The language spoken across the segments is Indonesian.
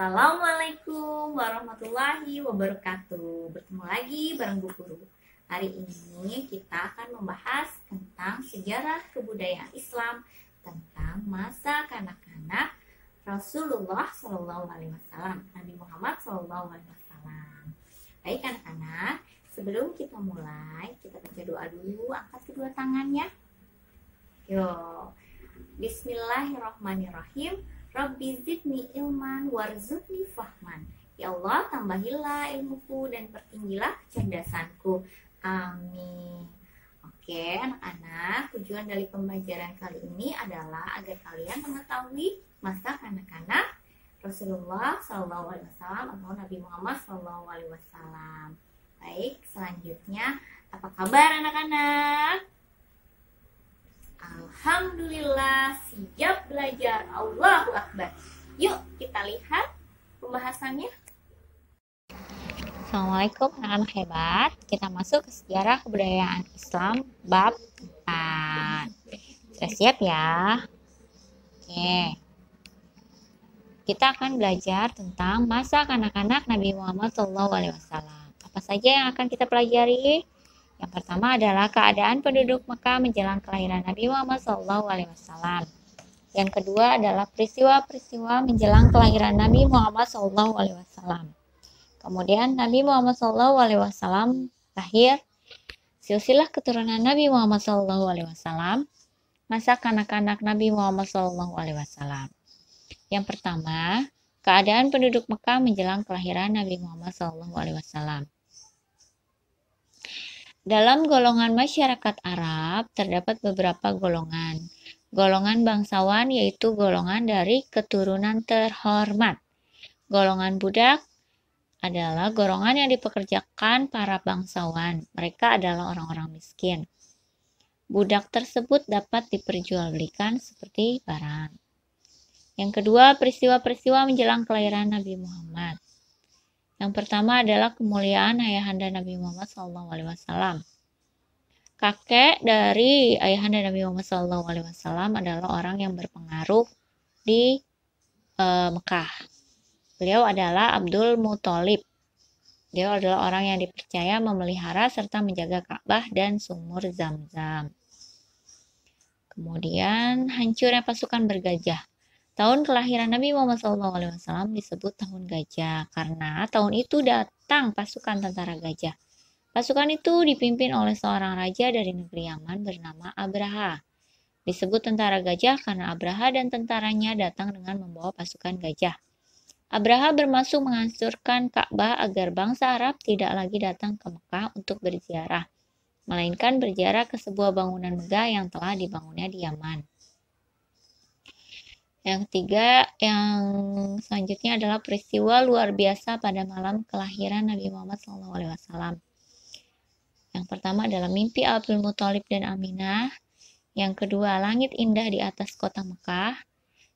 Assalamualaikum warahmatullahi wabarakatuh. Bertemu lagi bareng Bu Guru. Hari ini kita akan membahas tentang sejarah kebudayaan Islam, tentang masa kanak-kanak Rasulullah Shallallahu Alaihi Wasallam, Nabi Muhammad Shallallahu Alaihi Wasallam. Baik anak-anak, sebelum kita mulai, kita baca doa dulu. Angkat kedua tangannya. Yo, Bismillahirrahmanirrahim. Rabbi zidni ilman warzuqni fahman. Ya Allah, tambahilah ilmuku dan pertinggilah kecerdasanku. Amin. Oke, anak-anak, tujuan dari pembelajaran kali ini adalah agar kalian mengetahui masa kanak-kanak Rasulullah Shallallahu Alaihi Wasallam atau Nabi Muhammad Shallallahu Alaihi Wasallam. Baik, selanjutnya apa kabar anak-anak? Alhamdulillah, siap belajar. Allahu Akbar. Yuk kita lihat pembahasannya. Assalamualaikum anak-anak hebat. Kita masuk ke sejarah kebudayaan Islam bab 4. Sudah siap ya? Oke. Kita akan belajar tentang masa kanak-kanak Nabi Muhammad SAW. Apa saja yang akan kita pelajari? Yang pertama adalah keadaan penduduk Mekah menjelang kelahiran Nabi Muhammad SAW. Yang kedua adalah peristiwa-peristiwa menjelang kelahiran Nabi Muhammad SAW. Kemudian Nabi Muhammad SAW lahir, silsilah keturunan Nabi Muhammad SAW, masa kanak-kanak Nabi Muhammad SAW. Yang pertama, keadaan penduduk Mekah menjelang kelahiran Nabi Muhammad SAW. Dalam golongan masyarakat Arab, terdapat beberapa golongan. Golongan bangsawan yaitu golongan dari keturunan terhormat. Golongan budak adalah golongan yang dipekerjakan para bangsawan. Mereka adalah orang-orang miskin. Budak tersebut dapat diperjualbelikan seperti barang. Yang kedua, peristiwa-peristiwa menjelang kelahiran Nabi Muhammad. Yang pertama adalah kemuliaan ayahanda Nabi Muhammad SAW. Kakek dari ayahanda Nabi Muhammad SAW adalah orang yang berpengaruh di Mekah. Beliau adalah Abdul Muthalib. Beliau adalah orang yang dipercaya memelihara serta menjaga Ka'bah dan sumur Zam-Zam. Kemudian hancurnya pasukan bergajah. Tahun kelahiran Nabi Muhammad SAW disebut tahun gajah karena tahun itu datang pasukan tentara gajah. Pasukan itu dipimpin oleh seorang raja dari negeri Yaman bernama Abraha. Disebut tentara gajah karena Abraha dan tentaranya datang dengan membawa pasukan gajah. Abraha bermaksud menghancurkan Ka'bah agar bangsa Arab tidak lagi datang ke Mekah untuk berziarah, melainkan berziarah ke sebuah bangunan megah yang telah dibangunnya di Yaman. Yang ketiga, yang selanjutnya adalah peristiwa luar biasa pada malam kelahiran Nabi Muhammad SAW. Yang pertama adalah mimpi Abdul Muthalib dan Aminah. Yang kedua, langit indah di atas kota Mekah.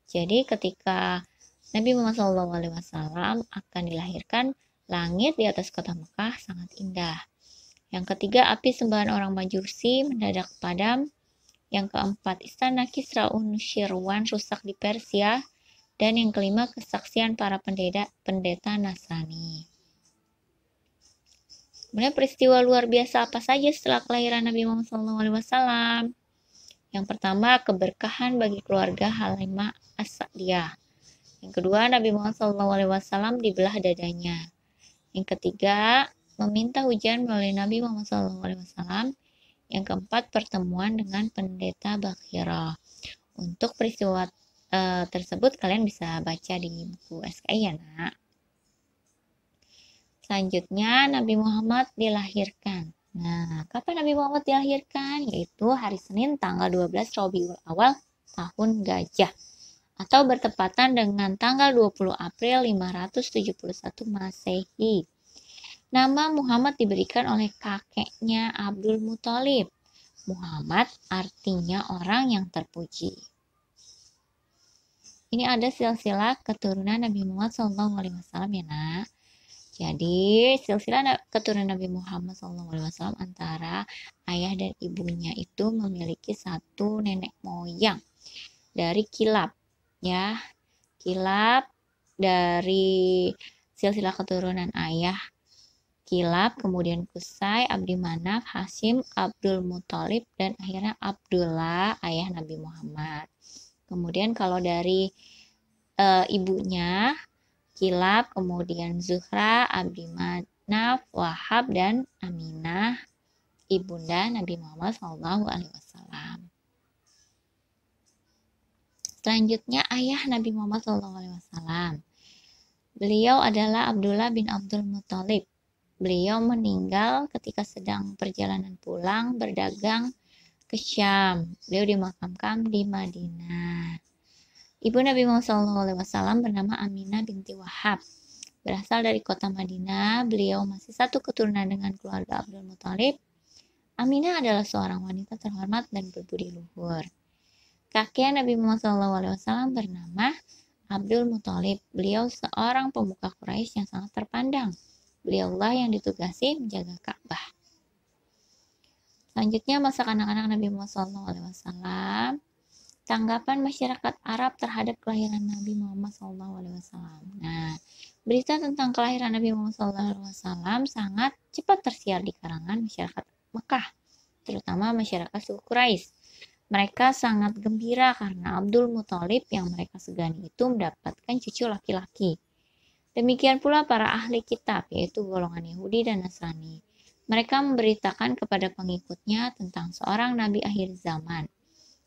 Jadi ketika Nabi Muhammad SAW akan dilahirkan, langit di atas kota Mekah sangat indah. Yang ketiga, api sembahan orang Majusi mendadak padam. Yang keempat, istana Kisra Shirwan rusak di Persia. Dan yang kelima, kesaksian para pendeta Nasrani. Kemudian peristiwa luar biasa apa saja setelah kelahiran Nabi Muhammad SAW? Yang pertama, keberkahan bagi keluarga Halimah As-Sa'diyah. Yang kedua, Nabi Muhammad SAW dibelah dadanya. Yang ketiga, meminta hujan melalui Nabi Muhammad SAW. Yang keempat, pertemuan dengan pendeta Bakhira. Untuk peristiwa tersebut kalian bisa baca di buku SKI ya nak. Selanjutnya Nabi Muhammad dilahirkan. Nah, kapan Nabi Muhammad dilahirkan? Yaitu hari Senin tanggal 12 Rabiul Awal tahun Gajah. Atau bertepatan dengan tanggal 20 April 571 Masehi. Nama Muhammad diberikan oleh kakeknya Abdul Muthalib. Muhammad artinya orang yang terpuji. Ini ada silsilah keturunan Nabi Muhammad SAW ya nak. Jadi silsilah keturunan Nabi Muhammad SAW antara ayah dan ibunya itu memiliki satu nenek moyang dari Kilab. Ya, Kilab dari silsilah keturunan ayah Kilab, kemudian Qusay, Abdi Manaf, Hashim, Abdul Muthalib, dan akhirnya Abdullah, ayah Nabi Muhammad. Kemudian kalau dari ibunya Kilab, kemudian Zuhra, Abdi Manaf, Wahab, dan Aminah, ibunda Nabi Muhammad SAW. Selanjutnya ayah Nabi Muhammad SAW. Beliau adalah Abdullah bin Abdul Muthalib. Beliau meninggal ketika sedang perjalanan pulang berdagang ke Syam. Beliau dimakamkan di Madinah. Ibu Nabi Muhammad SAW bernama Aminah binti Wahab. Berasal dari kota Madinah, beliau masih satu keturunan dengan keluarga Abdul Muthalib. Aminah adalah seorang wanita terhormat dan berbudi luhur. Kakek Nabi Muhammad SAW bernama Abdul Muthalib. Beliau seorang pemuka Quraisy yang sangat terpandang. Beliaulah yang ditugasi menjaga Ka'bah. Selanjutnya masa kanak-kanak Nabi Muhammad SAW. Tanggapan masyarakat Arab terhadap kelahiran Nabi Muhammad SAW. Nah, berita tentang kelahiran Nabi Muhammad SAW sangat cepat tersiar di kalangan masyarakat Mekah, terutama masyarakat suku Quraisy. Mereka sangat gembira karena Abdul Muthalib yang mereka segani itu mendapatkan cucu laki-laki. Demikian pula para ahli kitab, yaitu golongan Yahudi dan Nasrani. Mereka memberitakan kepada pengikutnya tentang seorang nabi akhir zaman.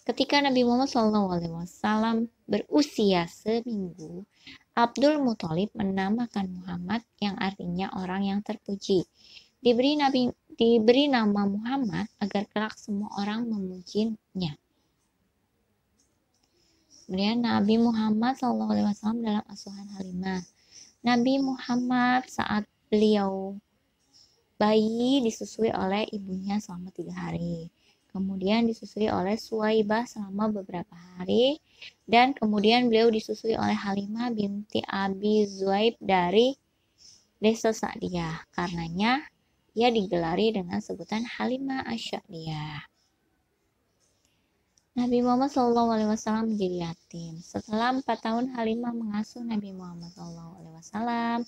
Ketika Nabi Muhammad SAW berusia seminggu, Abdul Muthalib menamakan Muhammad yang artinya orang yang terpuji. Diberi nama Muhammad agar kelak semua orang memujinya. Kemudian Nabi Muhammad SAW dalam asuhan Halimah. Nabi Muhammad saat beliau bayi disusui oleh ibunya selama 3 hari. Kemudian disusui oleh Suwaibah selama beberapa hari. Dan kemudian beliau disusui oleh Halimah binti Abi Zuaib dari desa Sa'diyah. Karenanya ia digelari dengan sebutan Halimah Asy-Sya'diyah. Nabi Muhammad SAW menjadi yatim. Setelah 4 tahun Halimah mengasuh Nabi Muhammad SAW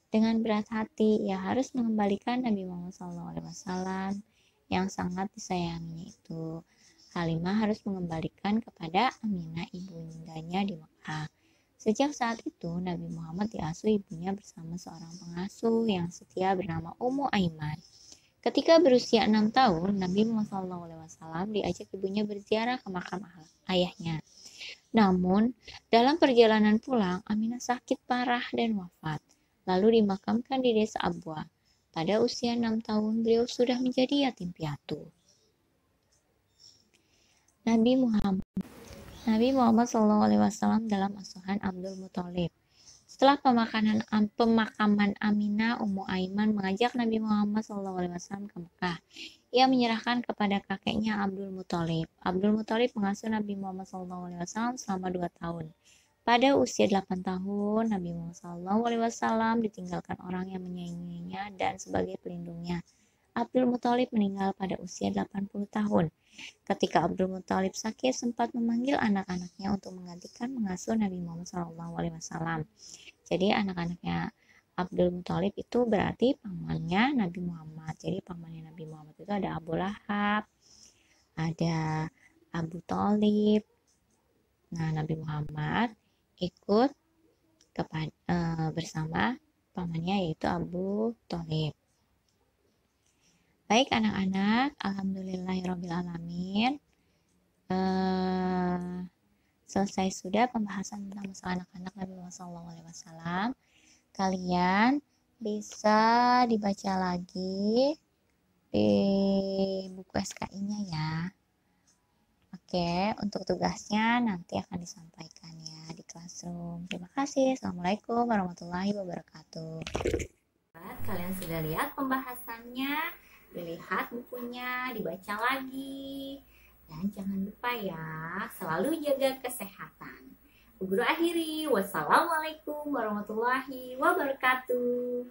dengan berat hati. Ia harus mengembalikan Nabi Muhammad SAW yang sangat disayanginya itu. Halimah harus mengembalikan kepada Aminah ibundanya di Mekah. Sejak saat itu Nabi Muhammad diasuh ibunya bersama seorang pengasuh yang setia bernama Ummu Aiman. Ketika berusia 6 tahun, Nabi Muhammad SAW diajak ibunya berziarah ke makam ayahnya. Namun, dalam perjalanan pulang, Aminah sakit parah dan wafat, lalu dimakamkan di desa Abwa. Pada usia 6 tahun, beliau sudah menjadi yatim piatu. Nabi Muhammad SAW dalam asuhan Abdul Muthalib. Setelah pemakaman Aminah, Ummu Aiman mengajak Nabi Muhammad SAW ke Mekah. Ia menyerahkan kepada kakeknya Abdul Muthalib. Abdul Muthalib mengasuh Nabi Muhammad SAW selama 2 tahun. Pada usia 8 tahun, Nabi Muhammad SAW ditinggalkan orang yang menyayanginya dan sebagai pelindungnya. Abdul Muthalib meninggal pada usia 80 tahun. Ketika Abdul Muthalib sakit, sempat memanggil anak-anaknya untuk menggantikan mengasuh Nabi Muhammad SAW. Jadi anak-anaknya Abdul Muthalib itu berarti pamannya Nabi Muhammad. Jadi pamannya Nabi Muhammad itu ada Abu Lahab, ada Abu Thalib. Nah, Nabi Muhammad ikut bersama pamannya yaitu Abu Thalib. Baik anak-anak, alhamdulillahirrabbilalamin. Selesai sudah pembahasan tentang masalah anak-anak Nabi Muhammad SAW. Kalian bisa dibaca lagi di buku SKI-nya ya. Oke, untuk tugasnya nanti akan disampaikan ya di classroom. Terima kasih. Assalamualaikum warahmatullahi wabarakatuh. Kalian sudah lihat pembahasannya? Dilihat bukunya, dibaca lagi. Dan jangan lupa ya, selalu jaga kesehatan. Guru akhiri, wassalamualaikum warahmatullahi wabarakatuh.